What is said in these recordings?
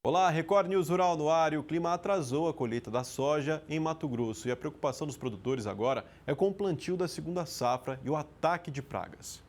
Olá, Record News Rural no ar. O clima atrasou a colheita da soja em Mato Grosso. E a preocupação dos produtores agora é com o plantio da segunda safra e o ataque de pragas.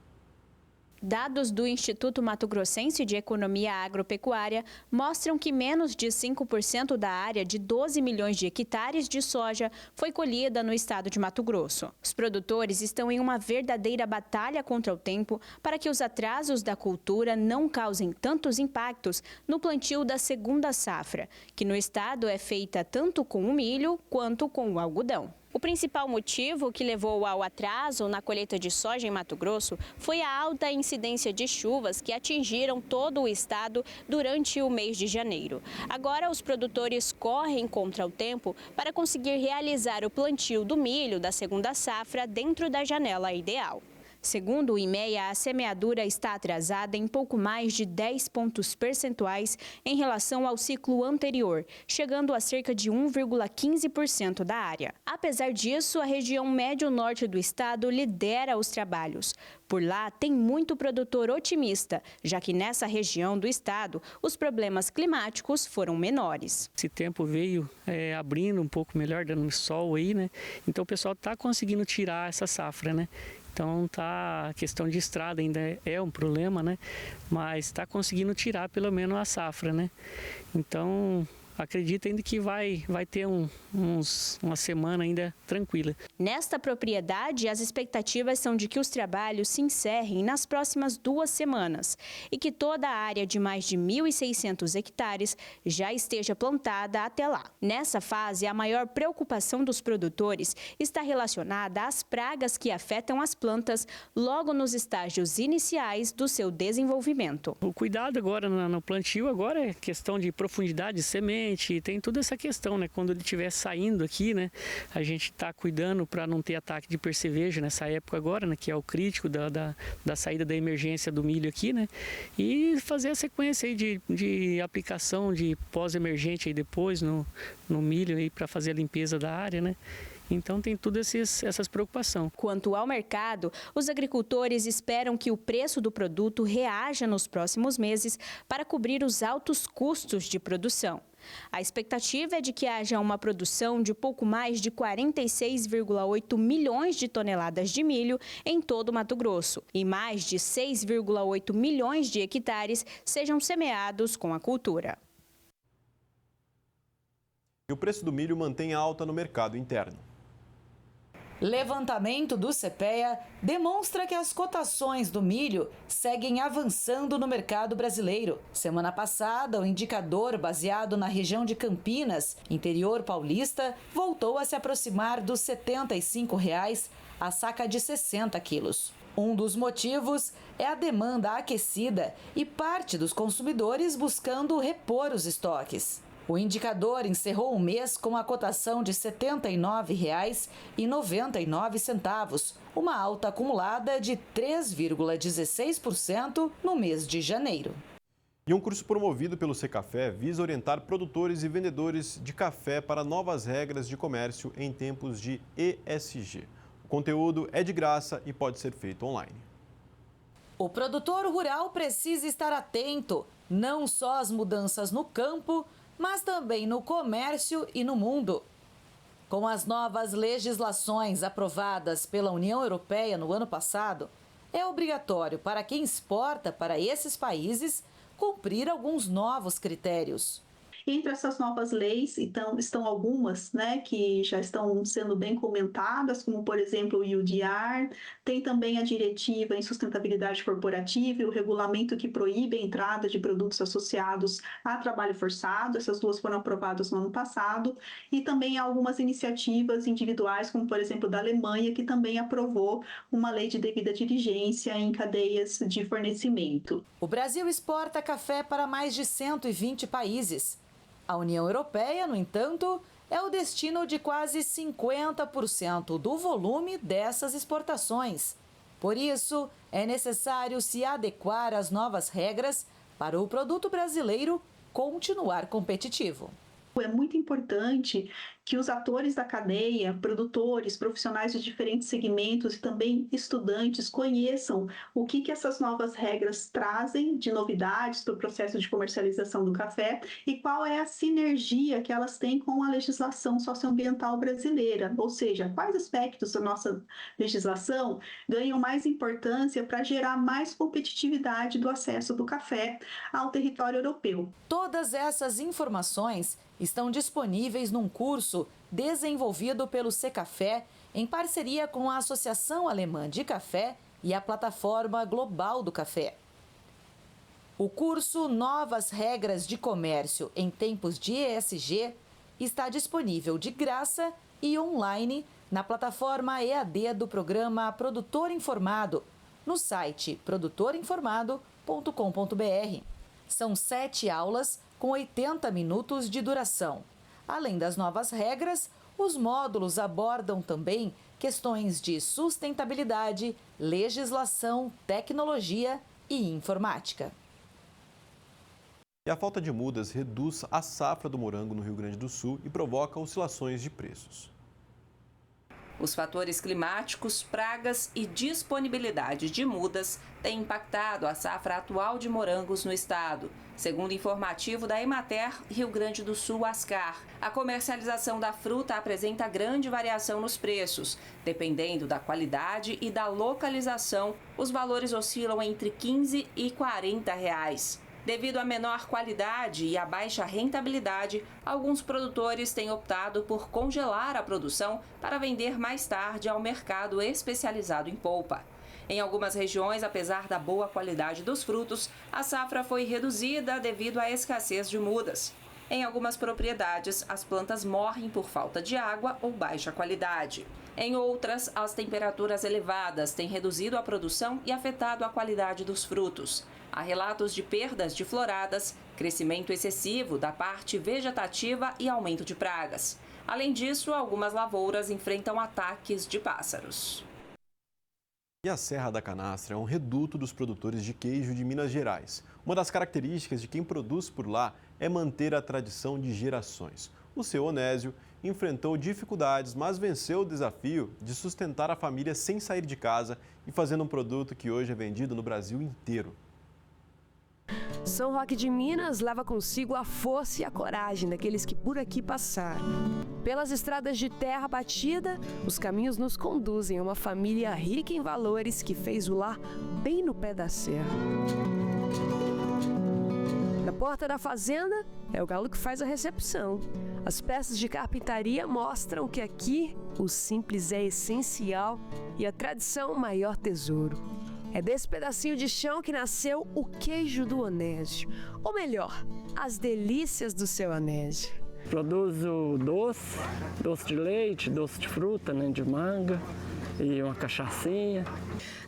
Dados do Instituto Mato Grossense de Economia Agropecuária mostram que menos de 5% da área de 12 milhões de hectares de soja foi colhida no estado de Mato Grosso. Os produtores estão em uma verdadeira batalha contra o tempo para que os atrasos da cultura não causem tantos impactos no plantio da segunda safra, que no estado é feita tanto com o milho quanto com o algodão. O principal motivo que levou ao atraso na colheita de soja em Mato Grosso foi a alta incidência de chuvas que atingiram todo o estado durante o mês de janeiro. Agora, os produtores correm contra o tempo para conseguir realizar o plantio do milho da segunda safra dentro da janela ideal. Segundo o IMEA, a semeadura está atrasada em pouco mais de 10 pontos percentuais em relação ao ciclo anterior, chegando a cerca de 1,15% da área. Apesar disso, a região médio-norte do estado lidera os trabalhos. Por lá, tem muito produtor otimista, já que nessa região do estado, os problemas climáticos foram menores. Esse tempo veio abrindo um pouco melhor, dando sol aí, né? Então o pessoal está conseguindo tirar essa safra, né? Então a questão de estrada ainda é um problema, né? Mas está conseguindo tirar pelo menos a safra, né? Então acredito ainda que vai ter uma semana ainda tranquila. Nesta propriedade, as expectativas são de que os trabalhos se encerrem nas próximas 2 semanas e que toda a área de mais de 1.600 hectares já esteja plantada até lá. Nessa fase, a maior preocupação dos produtores está relacionada às pragas que afetam as plantas logo nos estágios iniciais do seu desenvolvimento. O cuidado agora no plantio agora é questão de profundidade de semente, tem toda essa questão, né? Quando ele estiver saindo aqui, né? A gente está cuidando para não ter ataque de percevejo nessa época agora, né? Que é o crítico da saída da emergência do milho aqui, né? E fazer a sequência aí de aplicação de pós-emergente aí depois no milho aí para fazer a limpeza da área, né? Então tem todas essas preocupações. Quanto ao mercado, os agricultores esperam que o preço do produto reaja nos próximos meses para cobrir os altos custos de produção. A expectativa é de que haja uma produção de pouco mais de 46,8 milhões de toneladas de milho em todo o Mato Grosso e mais de 6,8 milhões de hectares sejam semeados com a cultura. E o preço do milho mantém alta no mercado interno. Levantamento do CPEA demonstra que as cotações do milho seguem avançando no mercado brasileiro. Semana passada, o indicador baseado na região de Campinas, interior paulista, voltou a se aproximar dos R$ 75,00 a saca de 60 quilos. Um dos motivos é a demanda aquecida e parte dos consumidores buscando repor os estoques. O indicador encerrou o mês com a cotação de R$ 79,99, uma alta acumulada de 3,16% no mês de janeiro. E um curso promovido pelo Secafé visa orientar produtores e vendedores de café para novas regras de comércio em tempos de ESG. O conteúdo é de graça e pode ser feito online. O produtor rural precisa estar atento, não só às mudanças no campo, mas também no comércio e no mundo. Com as novas legislações aprovadas pela União Europeia no ano passado, é obrigatório para quem exporta para esses países cumprir alguns novos critérios. Entre essas novas leis, então, estão algumas, que já estão sendo bem comentadas, como, por exemplo, o UDR, tem também a diretiva em sustentabilidade corporativa e o regulamento que proíbe a entrada de produtos associados a trabalho forçado. Essas duas foram aprovadas no ano passado. E também há algumas iniciativas individuais, como, por exemplo, da Alemanha, que também aprovou uma lei de devida diligência em cadeias de fornecimento. O Brasil exporta café para mais de 120 países. A União Europeia, no entanto, é o destino de quase 50% do volume dessas exportações. Por isso, é necessário se adequar às novas regras para o produto brasileiro continuar competitivo. É muito importante que os atores da cadeia, produtores, profissionais de diferentes segmentos e também estudantes conheçam o que essas novas regras trazem de novidades para o processo de comercialização do café e qual é a sinergia que elas têm com a legislação socioambiental brasileira, ou seja, quais aspectos da nossa legislação ganham mais importância para gerar mais competitividade do acesso do café ao território europeu. Todas essas informações estão disponíveis num curso desenvolvido pelo Secafé em parceria com a Associação Alemã de Café e a Plataforma Global do Café. O curso Novas Regras de Comércio em Tempos de ESG está disponível de graça e online na plataforma EAD do programa Produtor Informado, no site produtorinformado.com.br. São 7 aulas com 80 minutos de duração. Além das novas regras, os módulos abordam também questões de sustentabilidade, legislação, tecnologia e informática. E a falta de mudas reduz a safra do morango no Rio Grande do Sul e provoca oscilações de preços. Os fatores climáticos, pragas e disponibilidade de mudas têm impactado a safra atual de morangos no estado. Segundo informativo da Emater Rio Grande do Sul, Ascar, a comercialização da fruta apresenta grande variação nos preços. Dependendo da qualidade e da localização, os valores oscilam entre R$ 15 e R$ 40. Devido à menor qualidade e à baixa rentabilidade, alguns produtores têm optado por congelar a produção para vender mais tarde ao mercado especializado em polpa. Em algumas regiões, apesar da boa qualidade dos frutos, a safra foi reduzida devido à escassez de mudas. Em algumas propriedades, as plantas morrem por falta de água ou baixa qualidade. Em outras, as temperaturas elevadas têm reduzido a produção e afetado a qualidade dos frutos. Há relatos de perdas de floradas, crescimento excessivo da parte vegetativa e aumento de pragas. Além disso, algumas lavouras enfrentam ataques de pássaros. E a Serra da Canastra é um reduto dos produtores de queijo de Minas Gerais. Uma das características de quem produz por lá é manter a tradição de gerações. O seu Onésio enfrentou dificuldades, mas venceu o desafio de sustentar a família sem sair de casa e fazendo um produto que hoje é vendido no Brasil inteiro. São Roque de Minas leva consigo a força e a coragem daqueles que por aqui passaram. Pelas estradas de terra batida, os caminhos nos conduzem a uma família rica em valores que fez o lar bem no pé da serra. Na porta da fazenda, é o galo que faz a recepção. As peças de carpintaria mostram que aqui o simples é essencial e a tradição o maior tesouro. É desse pedacinho de chão que nasceu o queijo do Onésio. Ou melhor, as delícias do seu Onésio. Produzo doce de leite, doce de fruta, né, de manga e uma cachaçinha.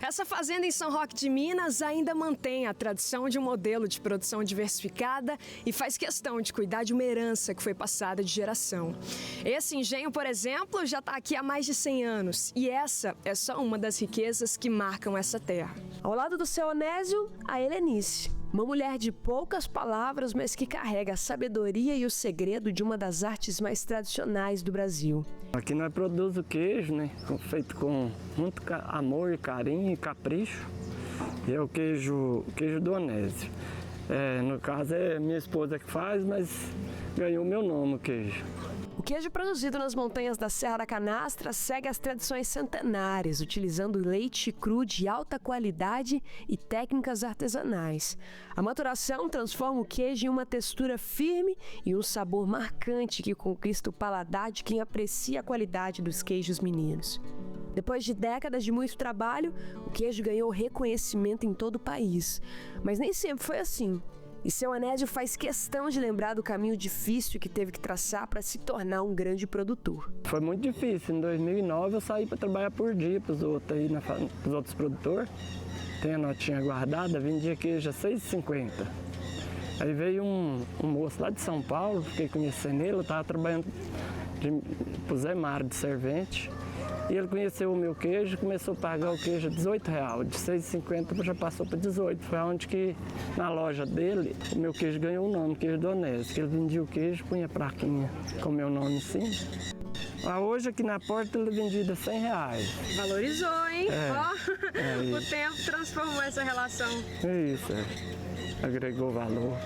Essa fazenda em São Roque de Minas ainda mantém a tradição de um modelo de produção diversificada e faz questão de cuidar de uma herança que foi passada de geração. Esse engenho, por exemplo, já está aqui há mais de 100 anos e essa é só uma das riquezas que marcam essa terra. Ao lado do seu Onésio, a Helenice. Uma mulher de poucas palavras, mas que carrega a sabedoria e o segredo de uma das artes mais tradicionais do Brasil. Aqui nós produzimos queijo, né? Feito com muito amor e carinho e capricho. E é o queijo do Onésio. No caso é minha esposa que faz, mas ganhou o meu nome o queijo. O queijo produzido nas montanhas da Serra da Canastra segue as tradições centenárias, utilizando leite cru de alta qualidade e técnicas artesanais. A maturação transforma o queijo em uma textura firme e um sabor marcante que conquista o paladar de quem aprecia a qualidade dos queijos mineiros. Depois de décadas de muito trabalho, o queijo ganhou reconhecimento em todo o país. Mas nem sempre foi assim. E seu Onésio faz questão de lembrar do caminho difícil que teve que traçar para se tornar um grande produtor. Foi muito difícil. Em 2009 eu saí para trabalhar por dia para os outros produtores. Tem a notinha guardada, vendia queijo a R$ 6,50. Aí veio um moço lá de São Paulo, fiquei conhecendo ele, eu estava trabalhando para o Zé Mário de servente. E ele conheceu o meu queijo e começou a pagar o queijo a R$18. De R$6,50 já passou para R$18. Foi onde que, na loja dele, o meu queijo ganhou o nome, queijo do Onésio. Que ele vendia o queijo, punha a plaquinha com o meu nome em cima. Hoje aqui na porta ela é vendida R$100. Valorizou, hein? O tempo transformou essa relação. Isso, agregou valor.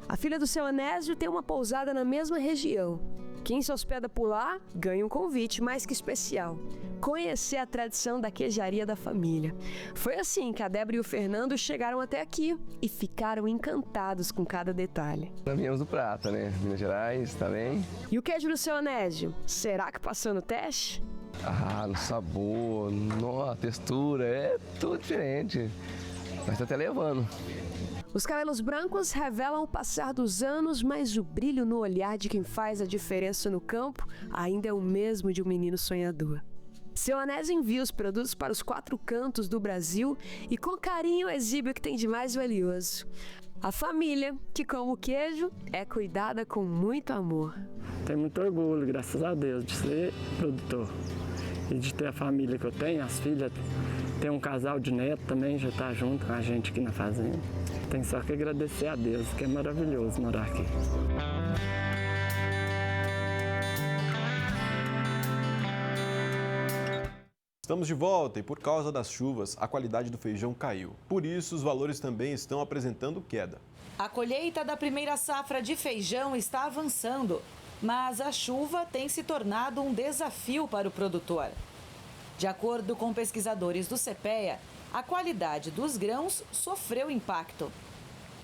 A filha do seu Onésio tem uma pousada na mesma região. Quem se hospeda por lá ganha um convite mais que especial: conhecer a tradição da queijaria da família. Foi assim que a Débora e o Fernando chegaram até aqui e ficaram encantados com cada detalhe. Nós viemos do Prata, né? Minas Gerais também. E o queijo do seu Onésio, será que passou no teste? No sabor, a textura, é tudo diferente. Mas tá até levando. Os cabelos brancos revelam o passar dos anos, mas o brilho no olhar de quem faz a diferença no campo ainda é o mesmo de um menino sonhador. Seu Onésio envia os produtos para os 4 cantos do Brasil e com carinho exibe o que tem de mais valioso: a família, que como o queijo é cuidada com muito amor. Tenho muito orgulho, graças a Deus, de ser produtor e de ter a família que eu tenho, as filhas. Tem um casal de neto também, já está junto com a gente aqui na fazenda. Tem só que agradecer a Deus, que é maravilhoso morar aqui. Estamos de volta e por causa das chuvas, a qualidade do feijão caiu. Por isso, os valores também estão apresentando queda. A colheita da primeira safra de feijão está avançando, mas a chuva tem se tornado um desafio para o produtor. De acordo com pesquisadores do CPEA, a qualidade dos grãos sofreu impacto.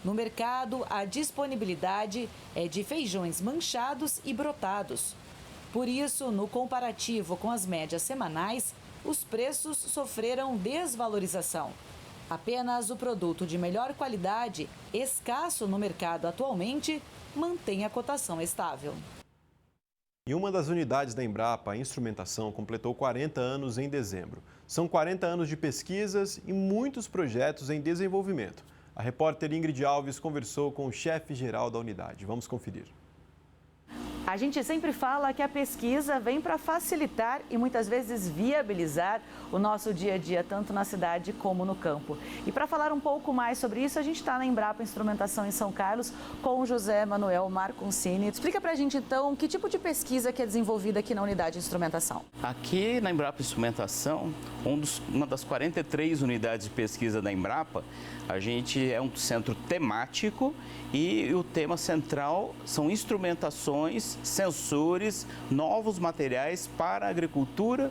No mercado, a disponibilidade é de feijões manchados e brotados. Por isso, no comparativo com as médias semanais, os preços sofreram desvalorização. Apenas o produto de melhor qualidade, escasso no mercado atualmente, mantém a cotação estável. E uma das unidades da Embrapa, a instrumentação, completou 40 anos em dezembro. São 40 anos de pesquisas e muitos projetos em desenvolvimento. A repórter Ingrid Alves conversou com o chefe-geral da unidade. Vamos conferir. A gente sempre fala que a pesquisa vem para facilitar e muitas vezes viabilizar o nosso dia a dia, tanto na cidade como no campo. E para falar um pouco mais sobre isso, a gente está na Embrapa Instrumentação em São Carlos com o José Manuel Marconcini. Explica para a gente então que tipo de pesquisa que é desenvolvida aqui na unidade de instrumentação. Aqui na Embrapa Instrumentação, uma das 43 unidades de pesquisa da Embrapa, a gente é um centro temático e o tema central são instrumentações, sensores, novos materiais para a agricultura,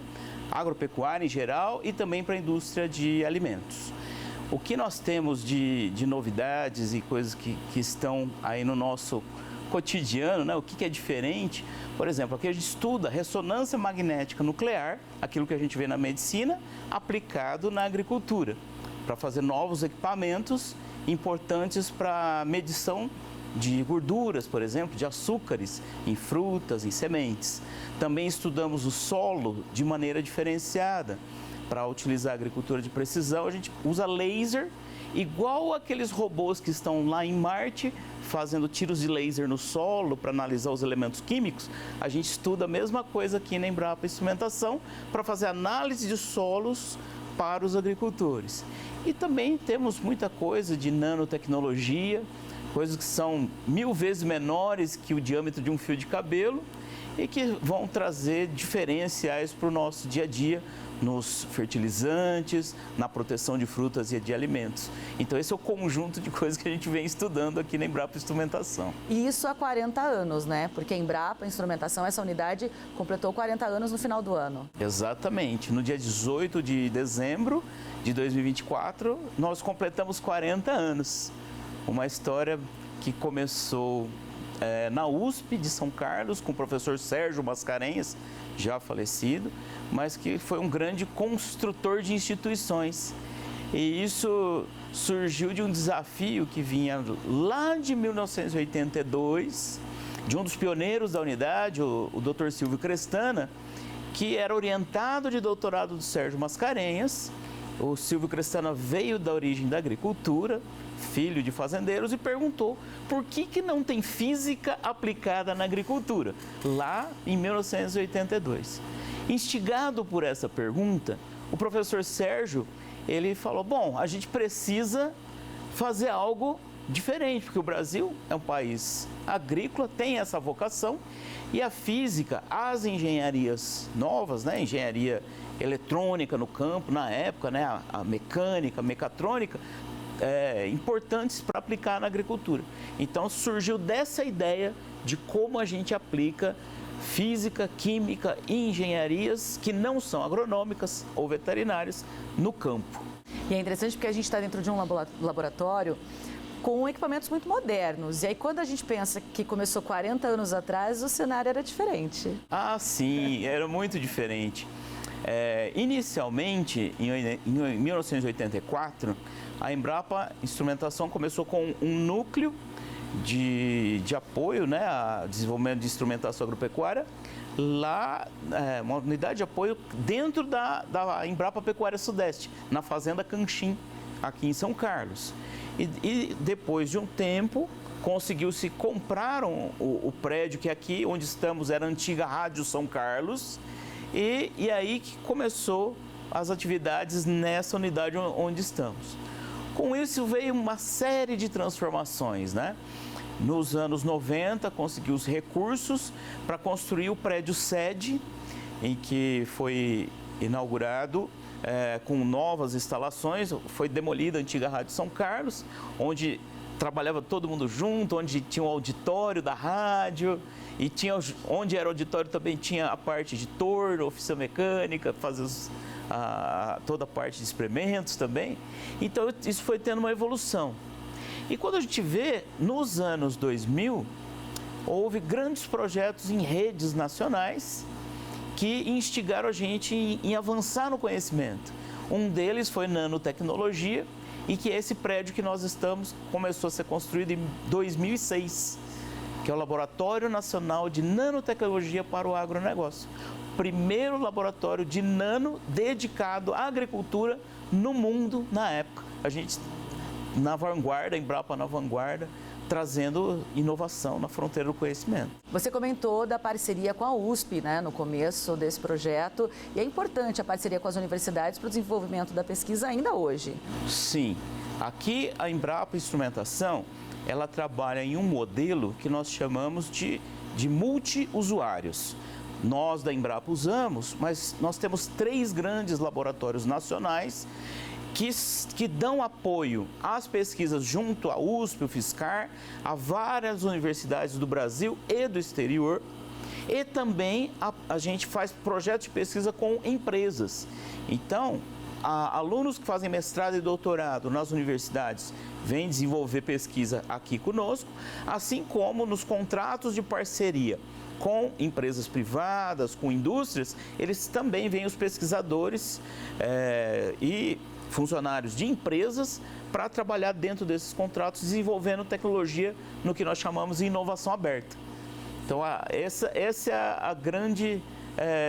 agropecuária em geral e também para a indústria de alimentos. O que nós temos de novidades e coisas que estão aí no nosso cotidiano, né? O que é diferente? Por exemplo, aqui a gente estuda ressonância magnética nuclear, aquilo que a gente vê na medicina, aplicado na agricultura, para fazer novos equipamentos importantes para medição de gorduras, por exemplo, de açúcares em frutas, em sementes. Também estudamos o solo de maneira diferenciada. Para utilizar a agricultura de precisão, a gente usa laser, igual aqueles robôs que estão lá em Marte, fazendo tiros de laser no solo para analisar os elementos químicos. A gente estuda a mesma coisa aqui na Embrapa Instrumentação para fazer análise de solos para os agricultores. E também temos muita coisa de nanotecnologia, coisas que são 1000 vezes menores que o diâmetro de um fio de cabelo e que vão trazer diferenciais para o nosso dia a dia, nos fertilizantes, na proteção de frutas e de alimentos. Então esse é o conjunto de coisas que a gente vem estudando aqui na Embrapa Instrumentação. E isso há 40 anos, né? Porque a Embrapa Instrumentação, essa unidade, completou 40 anos no final do ano. Exatamente. No dia 18 de dezembro de 2024, nós completamos 40 anos. Uma história que começou na USP de São Carlos, com o professor Sérgio Mascarenhas, já falecido, mas que foi um grande construtor de instituições. E isso surgiu de um desafio que vinha lá de 1982, de um dos pioneiros da unidade, o Dr. Silvio Crestana, que era orientado de doutorado do Sérgio Mascarenhas. O Silvio Crestana veio da origem da agricultura, filho de fazendeiros, e perguntou por que não tem física aplicada na agricultura, lá em 1982. Instigado por essa pergunta, o professor Sérgio, ele falou, bom, a gente precisa fazer algo diferente, porque o Brasil é um país agrícola, tem essa vocação, e a física, as engenharias novas, né, engenharia eletrônica no campo, na época, né, a mecânica, a mecatrônica, importantes para aplicar na agricultura. Então surgiu dessa ideia de como a gente aplica física, química e engenharias que não são agronômicas ou veterinárias no campo. E é interessante porque a gente está dentro de um laboratório com equipamentos muito modernos. E aí, quando a gente pensa que começou 40 anos atrás, o cenário era diferente. Ah, sim, era muito diferente. Inicialmente, em 1984, a Embrapa Instrumentação começou com um núcleo de apoio, né, a desenvolvimento de instrumentação agropecuária, lá, uma unidade de apoio dentro da Embrapa Pecuária Sudeste, na Fazenda Canchim, aqui em São Carlos. E depois de um tempo, conseguiu-se comprar o prédio que aqui onde estamos era a antiga Rádio São Carlos, e aí que começou as atividades nessa unidade onde estamos. Com isso veio uma série de transformações, né? Nos anos 90, conseguiu os recursos para construir o prédio sede, em que foi inaugurado com novas instalações. Foi demolida a antiga Rádio São Carlos, onde trabalhava todo mundo junto, onde tinha o auditório da rádio, e onde era o auditório também tinha a parte de torno, oficina mecânica, fazer toda a parte de experimentos também. Então isso foi tendo uma evolução. E quando a gente vê, nos anos 2000, houve grandes projetos em redes nacionais que instigaram a gente em avançar no conhecimento. Um deles foi nanotecnologia, e que esse prédio que nós estamos começou a ser construído em 2006, que é o Laboratório Nacional de Nanotecnologia para o Agronegócio. Primeiro laboratório de nano dedicado à agricultura no mundo na época. A gente na vanguarda, a Embrapa na vanguarda, trazendo inovação na fronteira do conhecimento. Você comentou da parceria com a USP, né, no começo desse projeto, e é importante a parceria com as universidades para o desenvolvimento da pesquisa ainda hoje. Sim, aqui a Embrapa Instrumentação, ela trabalha em um modelo que nós chamamos de multi-usuários. Nós da Embrapa usamos, mas nós temos 3 grandes laboratórios nacionais que dão apoio às pesquisas junto à USP, o FSCar, a várias universidades do Brasil e do exterior. E também a gente faz projetos de pesquisa com empresas. Então, alunos que fazem mestrado e doutorado nas universidades vêm desenvolver pesquisa aqui conosco, assim como nos contratos de parceria com empresas privadas, com indústrias, eles também vêm os pesquisadores e funcionários de empresas para trabalhar dentro desses contratos, desenvolvendo tecnologia no que nós chamamos de inovação aberta. Então, essa é a grande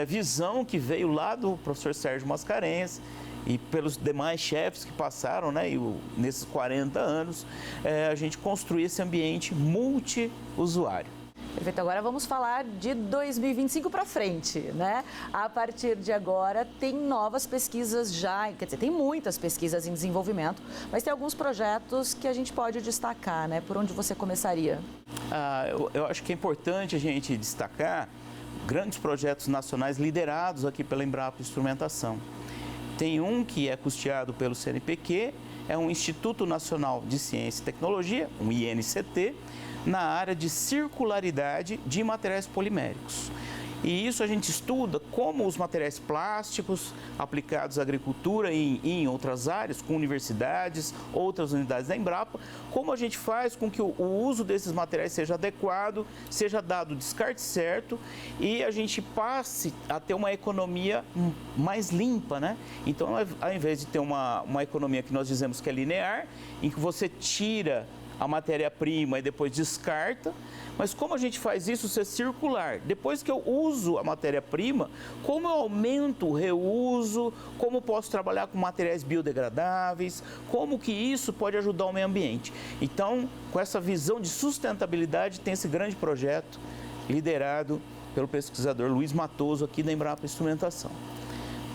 visão que veio lá do professor Sérgio Mascarenhas e pelos demais chefes que passaram, né, nesses 40 anos, a gente construir esse ambiente multi-usuário. Perfeito, agora vamos falar de 2025 para frente, né? A partir de agora tem novas pesquisas já, quer dizer, tem muitas pesquisas em desenvolvimento, mas tem alguns projetos que a gente pode destacar, né? Por onde você começaria? Eu acho que é importante a gente destacar grandes projetos nacionais liderados aqui pela Embrapa Instrumentação. Tem um que é custeado pelo CNPq, é um Instituto Nacional de Ciência e Tecnologia, um INCT, na área de circularidade de materiais poliméricos. E isso a gente estuda como os materiais plásticos aplicados à agricultura e em outras áreas, com universidades, outras unidades da Embrapa, como a gente faz com que o uso desses materiais seja adequado, seja dado o descarte certo e a gente passe a ter uma economia mais limpa, né? Então, ao invés de ter uma economia que nós dizemos que é linear, em que você tira a matéria-prima e depois descarta, mas como a gente faz isso ser circular? Depois que eu uso a matéria-prima, como eu aumento o reuso, como posso trabalhar com materiais biodegradáveis, como que isso pode ajudar o meio ambiente? Então, com essa visão de sustentabilidade, tem esse grande projeto liderado pelo pesquisador Luiz Matoso aqui da Embrapa Instrumentação.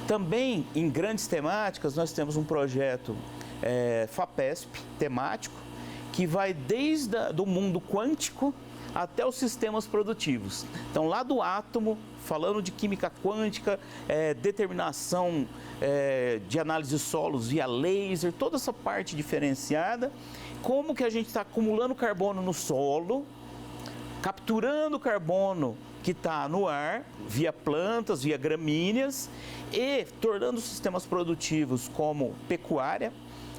Também, em grandes temáticas, nós temos um projeto FAPESP temático, que vai desde o mundo quântico até os sistemas produtivos. Então, lá do átomo, falando de química quântica, determinação de análise de solos via laser, toda essa parte diferenciada, como que a gente está acumulando carbono no solo, capturando o carbono que está no ar, via plantas, via gramíneas, e tornando sistemas produtivos como pecuária.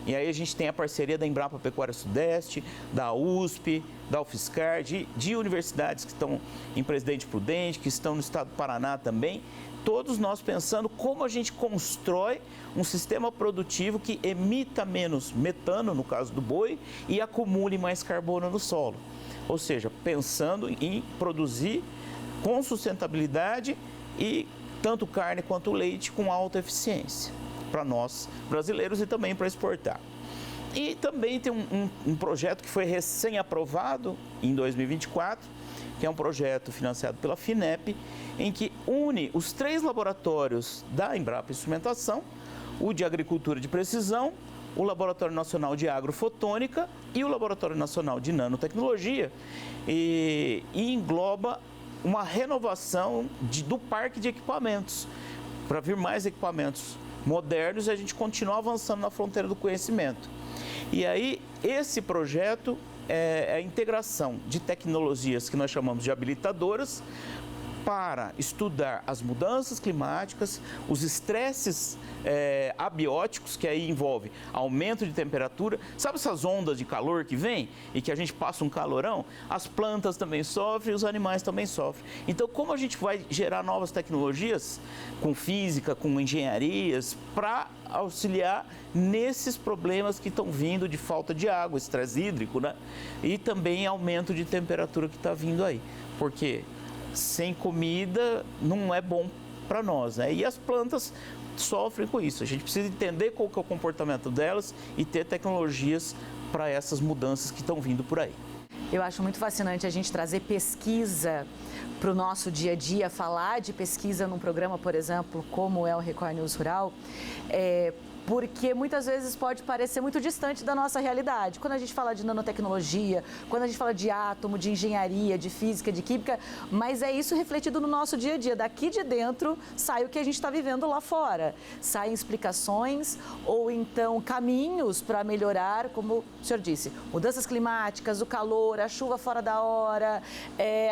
E aí a gente tem a parceria da Embrapa Pecuária Sudeste, da USP, da UFSCar, de universidades que estão em Presidente Prudente, que estão no estado do Paraná também. Todos nós pensando como a gente constrói um sistema produtivo que emita menos metano, no caso do boi, e acumule mais carbono no solo. Ou seja, pensando em produzir com sustentabilidade e tanto carne quanto leite com alta eficiência para nós brasileiros e também para exportar. E também tem um projeto que foi recém-aprovado em 2024, que é um projeto financiado pela FINEP, em que une os 3 laboratórios da Embrapa Instrumentação, o de Agricultura de Precisão, o Laboratório Nacional de Agrofotônica e o Laboratório Nacional de Nanotecnologia, e engloba uma renovação do parque de equipamentos, para vir mais equipamentos modernos e a gente continua avançando na fronteira do conhecimento. E aí, esse projeto é a integração de tecnologias que nós chamamos de habilitadoras para estudar as mudanças climáticas, os estresses abióticos, que aí envolve aumento de temperatura. Sabe essas ondas de calor que vem e que a gente passa um calorão? As plantas também sofrem, os animais também sofrem. Então, como a gente vai gerar novas tecnologias com física, com engenharias, para auxiliar nesses problemas que estão vindo de falta de água, estresse hídrico, né? E também aumento de temperatura que está vindo aí. Porque sem comida não é bom para nós, né? E as plantas sofrem com isso. A gente precisa entender qual que é o comportamento delas e ter tecnologias para essas mudanças que estão vindo por aí. Eu acho muito fascinante a gente trazer pesquisa para o nosso dia a dia, falar de pesquisa num programa, por exemplo, como é o Record News Rural, porque muitas vezes pode parecer muito distante da nossa realidade. Quando a gente fala de nanotecnologia, quando a gente fala de átomo, de engenharia, de física, de química, mas é isso refletido no nosso dia a dia. Daqui de dentro sai o que a gente está vivendo lá fora. Saem explicações ou então caminhos para melhorar, como o senhor disse, mudanças climáticas, o calor, a chuva fora da hora,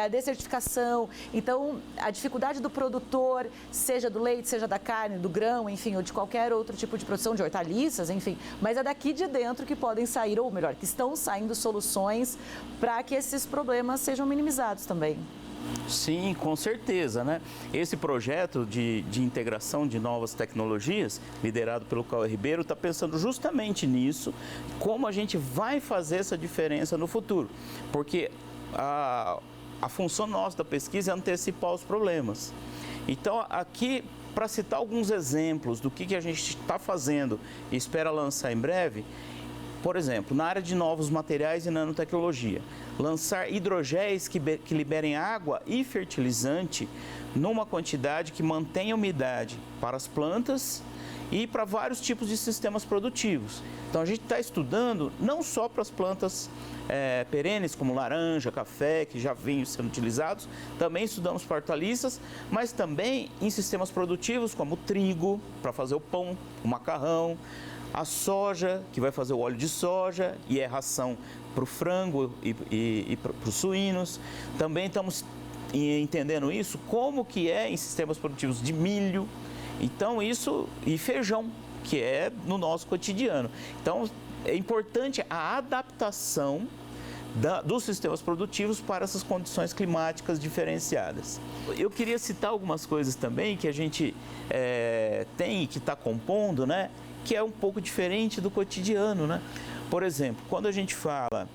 a desertificação. Então, a dificuldade do produtor, seja do leite, seja da carne, do grão, enfim, ou de qualquer outro tipo de produção, de hortaliças, enfim, mas é daqui de dentro que podem sair, ou melhor, que estão saindo soluções para que esses problemas sejam minimizados também. Sim, com certeza, né? Esse projeto de integração de novas tecnologias, liderado pelo Cauê Ribeiro, está pensando justamente nisso, como a gente vai fazer essa diferença no futuro, porque a função nossa da pesquisa é antecipar os problemas. Então, aqui, para citar alguns exemplos do que a gente está fazendo e espera lançar em breve, por exemplo, na área de novos materiais e nanotecnologia, lançar hidrogéis que liberem água e fertilizante numa quantidade que mantenha umidade para as plantas e para vários tipos de sistemas produtivos. Então, a gente está estudando não só para as plantas perenes, como laranja, café, que já vêm sendo utilizados, também estudamos para hortaliças, mas também em sistemas produtivos como o trigo, para fazer o pão, o macarrão, a soja, que vai fazer o óleo de soja e é ração para o frango e para os suínos. Também estamos entendendo isso, como que é em sistemas produtivos de milho, então isso, e feijão, que é no nosso cotidiano. Então, é importante a adaptação dos sistemas produtivos para essas condições climáticas diferenciadas. Eu queria citar algumas coisas também que a gente tem e que está compondo, né? Que é um pouco diferente do cotidiano, né? Por exemplo, quando a gente fala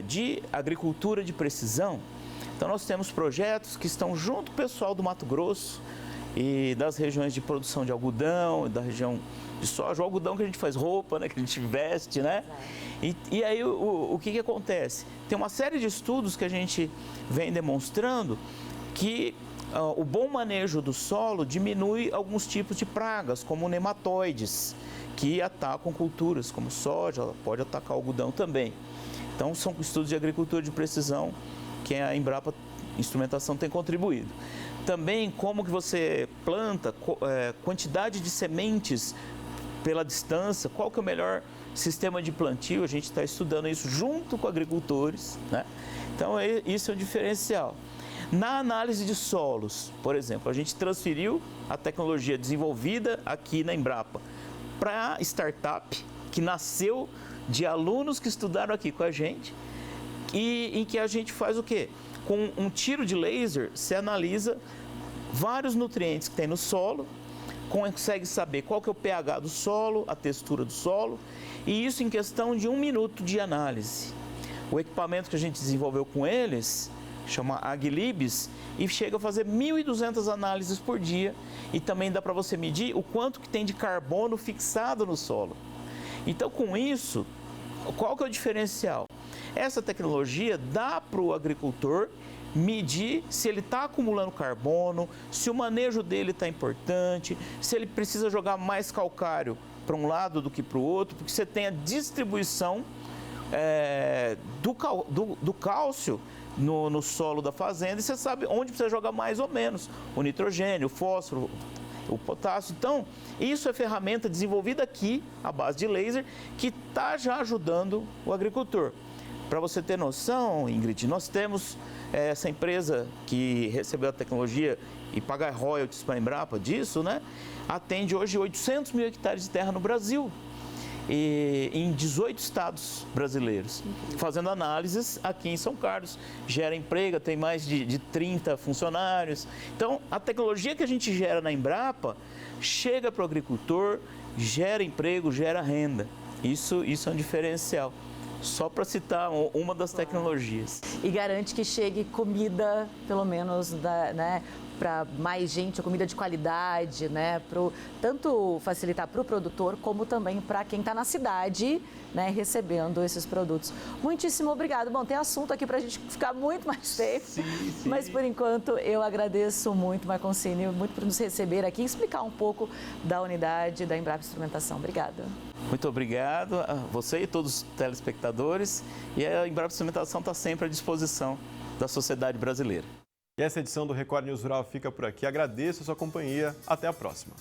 de agricultura de precisão, então nós temos projetos que estão junto com o pessoal do Mato Grosso e das regiões de produção de algodão, da região de soja, o algodão que a gente faz roupa, né, que a gente veste, né? E aí o que acontece? Tem uma série de estudos que a gente vem demonstrando que o bom manejo do solo diminui alguns tipos de pragas, como nematóides, que atacam culturas como soja, pode atacar algodão também. Então, são estudos de agricultura de precisão que a Embrapa Instrumentação tem contribuído. Também como que você planta, quantidade de sementes pela distância, qual que é o melhor sistema de plantio, a gente está estudando isso junto com agricultores, né? Então, isso é um diferencial. Na análise de solos, por exemplo, a gente transferiu a tecnologia desenvolvida aqui na Embrapa para a startup, que nasceu de alunos que estudaram aqui com a gente, e em que a gente faz o quê? Com um tiro de laser, se analisa vários nutrientes que tem no solo, consegue saber qual que é o pH do solo, a textura do solo, e isso em questão de 1 minuto de análise. O equipamento que a gente desenvolveu com eles chama Aglibs e chega a fazer 1.200 análises por dia, e também dá para você medir o quanto que tem de carbono fixado no solo. Então, com isso, qual que é o diferencial? Essa tecnologia dá para o agricultor medir se ele está acumulando carbono, se o manejo dele está importante, se ele precisa jogar mais calcário para um lado do que para o outro, porque você tem a distribuição do cálcio no solo da fazenda e você sabe onde precisa jogar mais ou menos, o nitrogênio, o fósforo, o potássio. Então, isso é ferramenta desenvolvida aqui, à base de laser, que está já ajudando o agricultor. Para você ter noção, Ingrid, nós temos essa empresa que recebeu a tecnologia e paga royalties para a Embrapa disso, né? Atende hoje 800 mil hectares de terra no Brasil, e em 18 estados brasileiros, fazendo análises aqui em São Carlos. Gera emprego, tem mais de 30 funcionários. Então, a tecnologia que a gente gera na Embrapa chega para o agricultor, gera emprego, gera renda. Isso é um diferencial. Só para uma das tecnologias. E garante que chegue comida, pelo menos, né, para mais gente, comida de qualidade, né, tanto facilitar para o produtor, como também para quem está na cidade, né, recebendo esses produtos. Muitíssimo obrigado. Bom, tem assunto aqui para a gente ficar muito mais tempo, sim. Mas por enquanto eu agradeço muito, Marconcini, muito por nos receber aqui e explicar um pouco da unidade da Embrapa Instrumentação. Obrigada. Muito obrigado a você e todos os telespectadores. E a Embrapa Instrumentação está sempre à disposição da sociedade brasileira. E essa edição do Record News Rural fica por aqui. Agradeço a sua companhia. Até a próxima.